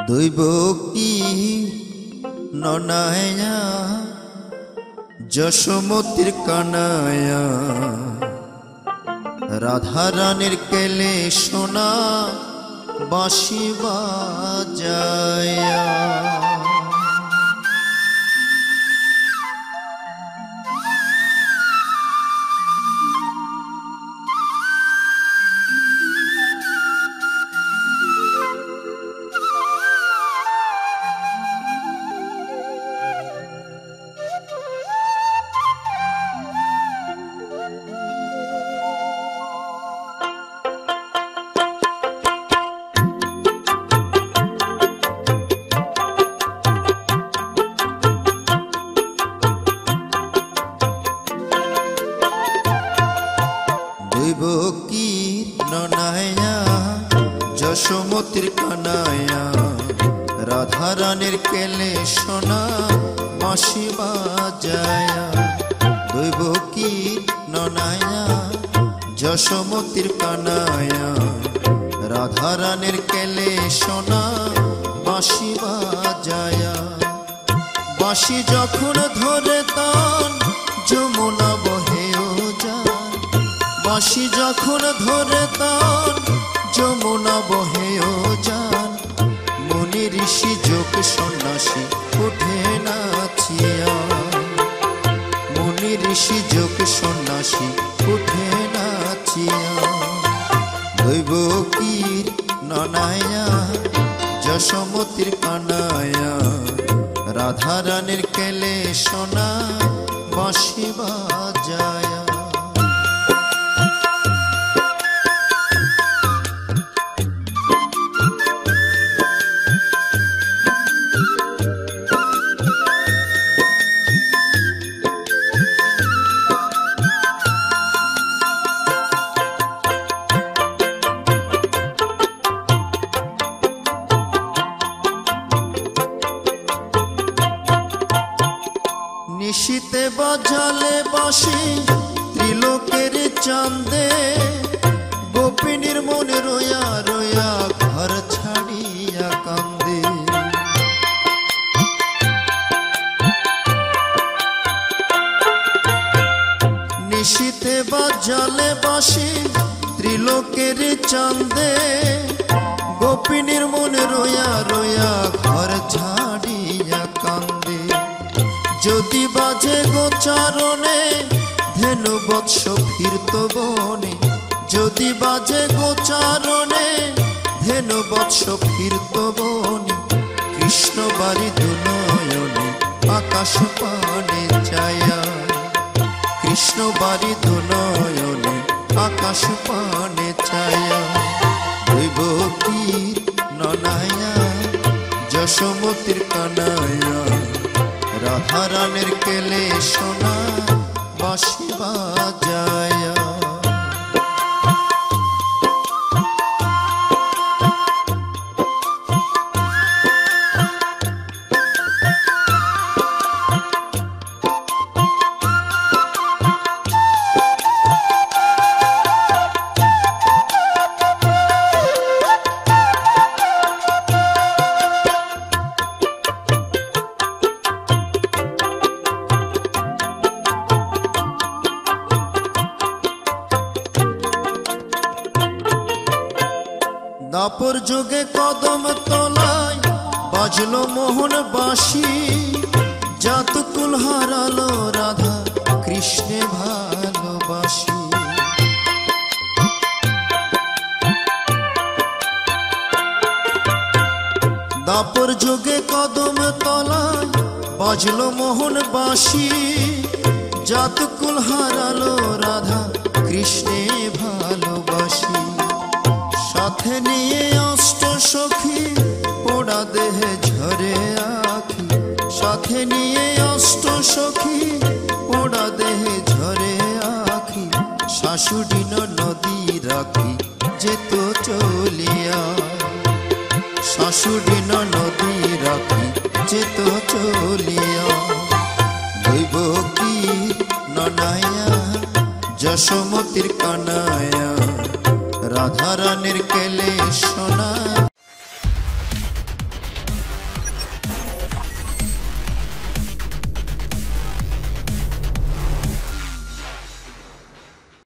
দৈব কি ননায়া যশোমতির কানায়া রাধা রানীর কেলে সোনা বাঁশি বাজায়া। দৈব কি ননায়া যশোমতির কানায়া রাধা রানীর কেলে সোনা বাঁশি বাজায়া। দৈব কি ননায়া যশোমতির কানায়া রাধা রানীর কেলে সোনা বাঁশি বাজায়া। বাঁশি যখন ধরে তান যমুনা বহেও যায়, বাঁশি যখন ধরে তান যমুনা বহেও যান। মুনি ঋষি যোগ সন্ন্যাসী উঠে নাচিয়া, মুনি ঋষি যোগ সন্ন্যাসী উঠে নাচিয়া। দৈব কি ননায়া যশোমতির কানায়া রাধা রানীর কেলে সোনা বাঁশি বাজায়া। নিশীতে বাজালে বাঁশি ত্রিলোকের চাঁদে, গোপিনীর মনে রোয়া রোয়া ঘর ছাড়িয়া কান্দে। নিশীতে বাজালে বাঁশি ত্রিলোকের চাঁদে, গোপিনীর মনে রোয়া রোয়া ঘর ছাড়িয়া কান্দে। যদি বাজে গোচারণে ধেনু বৎস ফিরত বনে, যদি বাজে গোচারণে ধেনু বৎস ফিরত বনে। কৃষ্ণ বাড়ি দুনয়নে আকাশ পানে ছায়া, কৃষ্ণ বাড়ি দুনয়নে আকাশ পানে ছায়া। দৈব কি ননায়া যশোমতির কানায়া রাধা রানীর কেলে সোনা বাঁশি বাজায়া। দাপর যুগে কদম তলায় বাজলো মোহন বাঁশি, জাতকুল হারালো রাধা কৃষ্ণে ভালোবাসি। দাপর যুগে কদম তলায় বাজলো মোহন বাঁশি, জাতকুল হারালো রাধা কৃষ্ণে ভালোবাসি। সাথে নিয়ে অষ্ট সখী পোড়া দেহে ঝরে আখি, সাথে নিয়ে অষ্ট সখী পোড়া দেহে ঝরে আখি। শাশুড়ি নদী রাখি যেত চলিয়া, শাশুড়ি নদী রাখি যেত চলিয়া। দৈব কি ননায়া যশোমতির কানায়া রাধা রানীর কেলে সোনা